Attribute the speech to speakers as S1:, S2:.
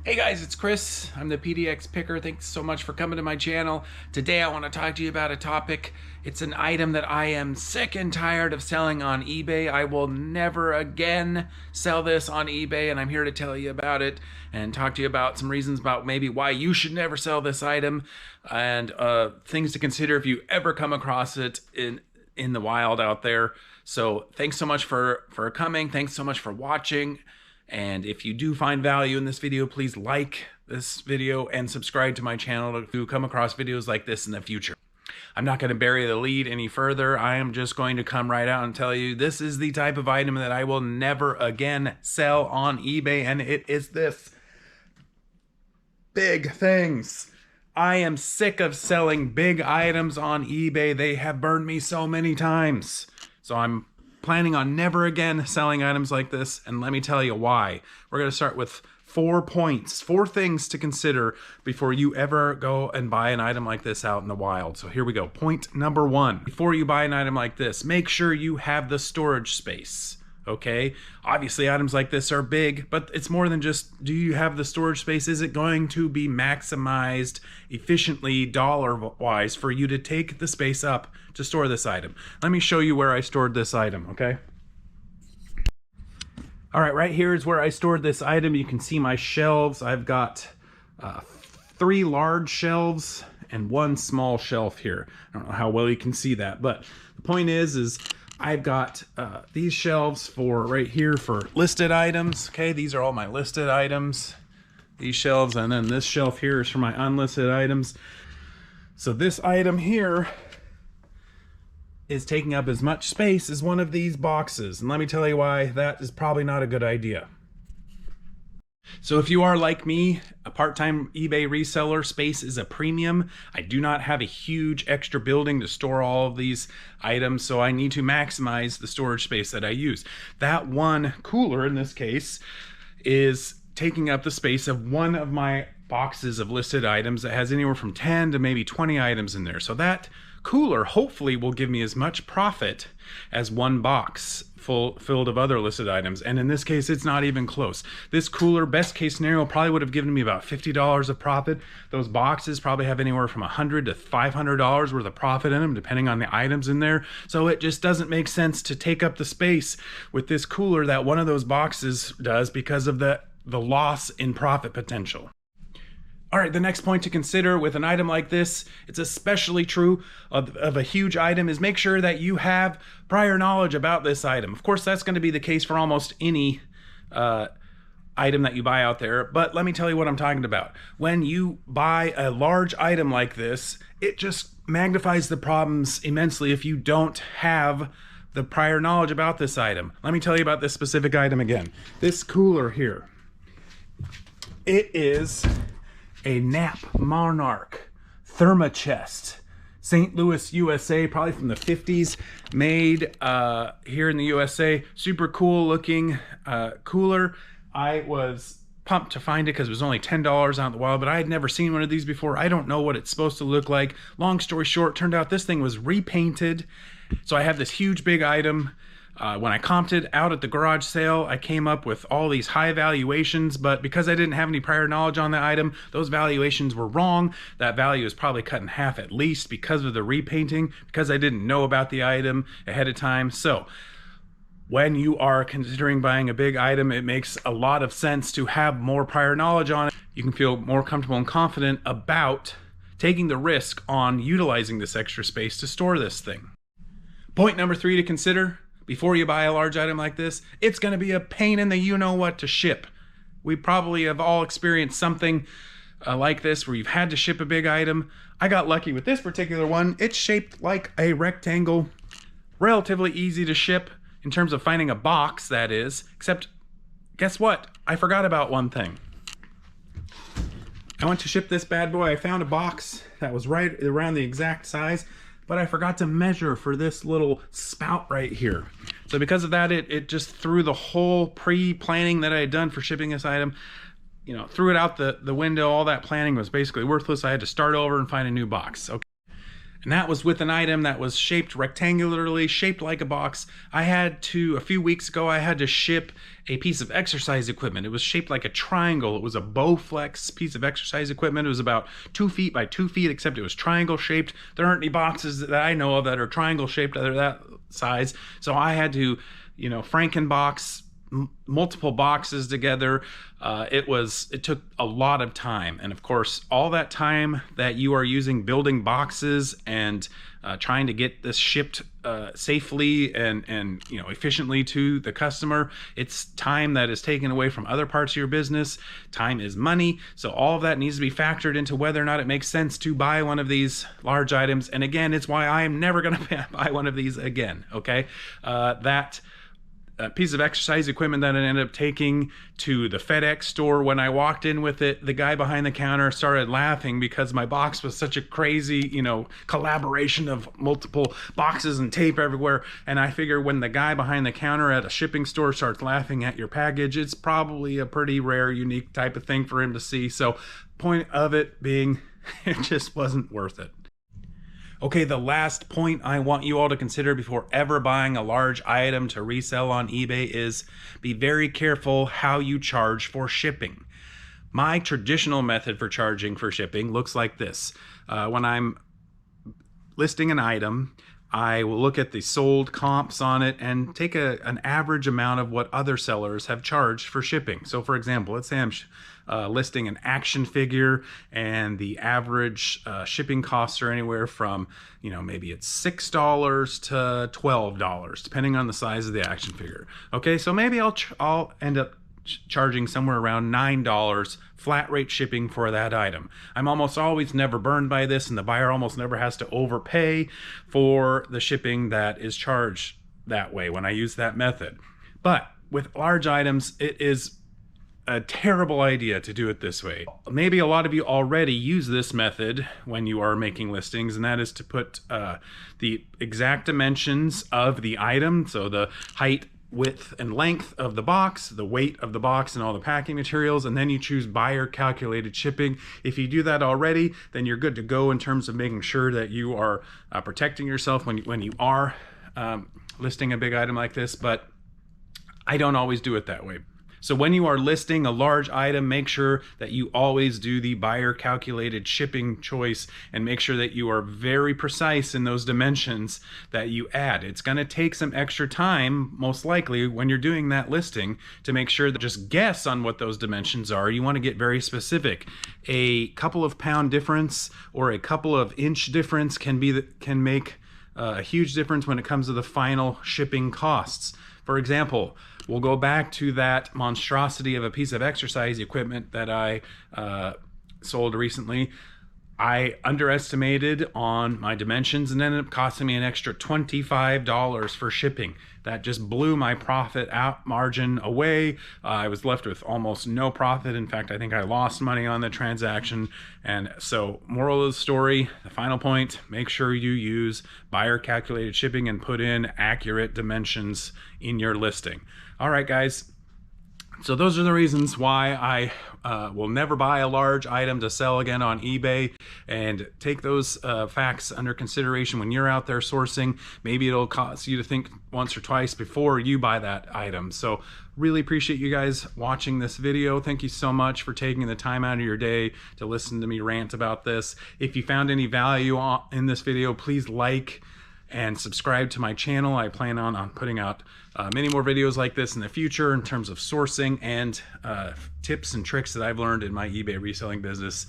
S1: Hey guys, it's Chris. I'm the PDX Picker. Thanks so much for coming to my channel. Today I want to talk to you about a topic. It's an item that I am sick and tired of selling on eBay. I will never again sell this on eBay, and I'm here to tell you about it and talk to you about some reasons about maybe why you should never sell this item and things to consider if you ever come across it in the wild out there. So thanks so much for coming. Thanks so much for watching. And if you do find value in this video, please like this video and subscribe to my channel to come across videos like this in the future. I'm not going to bury the lead any further. I am just going to come right out and tell you this is the type of item that I will never again sell on eBay, and it is this. Big things. I am sick of selling big items on eBay. They have burned me so many times. So I'm planning on never again selling items like this, and let me tell you why. We're going to start with 4 points, 4 things to consider before you ever go and buy an item like this out in the wild. So here we go. Point number 1. Before you buy an item like this, make sure you have the storage space. Okay, obviously items like this are big, but it's more than just, do you have the storage space? Is it going to be maximized efficiently dollar-wise for you to take the space up to store this item? Let me show you where I stored this item, okay? All right here is where I stored this item. You can see my shelves. I've got 3 large shelves and 1 small shelf here. I don't know how well you can see that, but the point is I've got these shelves for right here for listed items. Okay, these are all my listed items, these shelves, and then this shelf here is for my unlisted items. So this item here is taking up as much space as one of these boxes, and let me tell you why that is probably not a good idea. So if you are like me, a part-time eBay reseller, space is a premium. I do not have a huge extra building to store all of these items, so I need to maximize the storage space that I use. That one cooler, in this case, is taking up the space of one of my boxes of listed items that has anywhere from 10 to maybe 20 items in there. So that cooler hopefully will give me as much profit as one box filled of other listed items, and in this case it's not even close. This cooler, best case scenario, probably would have given me about $50 of profit. Those boxes probably have anywhere from $100 to $500 worth of profit in them, depending on the items in there. So it just doesn't make sense to take up the space with this cooler that one of those boxes does because of the loss in profit potential. All right, the next point to consider with an item like this, it's especially true of a huge item, is make sure that you have prior knowledge about this item. Of course, that's going to be the case for almost any item that you buy out there, but let me tell you what I'm talking about. When you buy a large item like this, it just magnifies the problems immensely if you don't have the prior knowledge about this item. Let me tell you about this specific item again. This cooler here, it is a Knapp Monarch Thermachest, St. Louis, USA, probably from the 50s, made here in the USA. Super cool looking cooler. I was pumped to find it because it was only $10 out in the wild, but I had never seen one of these before. I don't know what it's supposed to look like. Long story short, turned out this thing was repainted. So I have this huge big item. When I comped it out at the garage sale, I came up with all these high valuations, but because I didn't have any prior knowledge on the item, those valuations were wrong. That value is probably cut in half at least because of the repainting, because I didn't know about the item ahead of time. So when you are considering buying a big item, it makes a lot of sense to have more prior knowledge on it. You can feel more comfortable and confident about taking the risk on utilizing this extra space to store this thing. Point number 3 to consider before you buy a large item like this, it's going to be a pain in the you-know-what to ship. We probably have all experienced something like this where you've had to ship a big item. I got lucky with this particular one. It's shaped like a rectangle, relatively easy to ship in terms of finding a box, that is, except guess what? I forgot about one thing. I went to ship this bad boy. I found a box that was right around the exact size, but I forgot to measure for this little spout right here. So because of that, it just threw the whole pre-planning that I had done for shipping this item, threw it out the window. All that planning was basically worthless. I had to start over and find a new box. Okay. And that was with an item that was shaped rectangularly, shaped like a box. A few weeks ago, I had to ship a piece of exercise equipment. It was shaped like a triangle. It was a Bowflex piece of exercise equipment. It was about 2 feet by 2 feet, except it was triangle shaped. There aren't any boxes that I know of that are triangle shaped that are that size. So I had to, Frankenbox multiple boxes together. It took a lot of time, and of course all that time that you are using building boxes and trying to get this shipped safely and efficiently to the customer, it's time that is taken away from other parts of your business. Time is money, so all of that needs to be factored into whether or not it makes sense to buy one of these large items. And again, it's why I am never going to buy one of these again. Okay, that piece of exercise equipment that I ended up taking to the FedEx store, when I walked in with it, the guy behind the counter started laughing because my box was such a crazy, collaboration of multiple boxes and tape everywhere. And I figure when the guy behind the counter at a shipping store starts laughing at your package, it's probably a pretty rare, unique type of thing for him to see. So point of it being, it just wasn't worth it. Okay, the last point I want you all to consider before ever buying a large item to resell on eBay is be very careful how you charge for shipping. My traditional method for charging for shipping looks like this. When I'm listing an item, I will look at the sold comps on it and take an average amount of what other sellers have charged for shipping. So for example, let's say I'm listing an action figure and the average shipping costs are anywhere from, maybe it's $6 to $12, depending on the size of the action figure. Okay, so maybe I'll end up charging somewhere around $9 flat rate shipping for that item. I'm almost always never burned by this, and the buyer almost never has to overpay for the shipping that is charged that way when I use that method. But with large items, it is a terrible idea to do it this way. Maybe a lot of you already use this method when you are making listings, and that is to put the exact dimensions of the item, so the height, width, and length of the box, the weight of the box, and all the packing materials, and then you choose buyer calculated shipping. If you do that already, then you're good to go in terms of making sure that you are protecting yourself when you are listing a big item like this, but I don't always do it that way. So when you are listing a large item, make sure that you always do the buyer calculated shipping choice and make sure that you are very precise in those dimensions that you add. It's going to take some extra time, most likely, when you're doing that listing to make sure that just guess on what those dimensions are. You want to get very specific. A couple of pound difference or a couple of inch difference can make a huge difference when it comes to the final shipping costs. For example, we'll go back to that monstrosity of a piece of exercise equipment that I sold recently. I underestimated on my dimensions and ended up costing me an extra $25 for shipping. That just blew my profit out margin away. I was left with almost no profit. In fact, I think I lost money on the transaction. And so, moral of the story, the final point, make sure you use buyer calculated shipping and put in accurate dimensions in your listing. All right, guys. So those are the reasons why I will never buy a large item to sell again on eBay, and take those facts under consideration when you're out there sourcing. Maybe it'll cause you to think once or twice before you buy that item. So really appreciate you guys watching this video. Thank you so much for taking the time out of your day to listen to me rant about this. If you found any value in this video, please like and subscribe to my channel. I plan on putting out many more videos like this in the future in terms of sourcing and tips and tricks that I've learned in my eBay reselling business.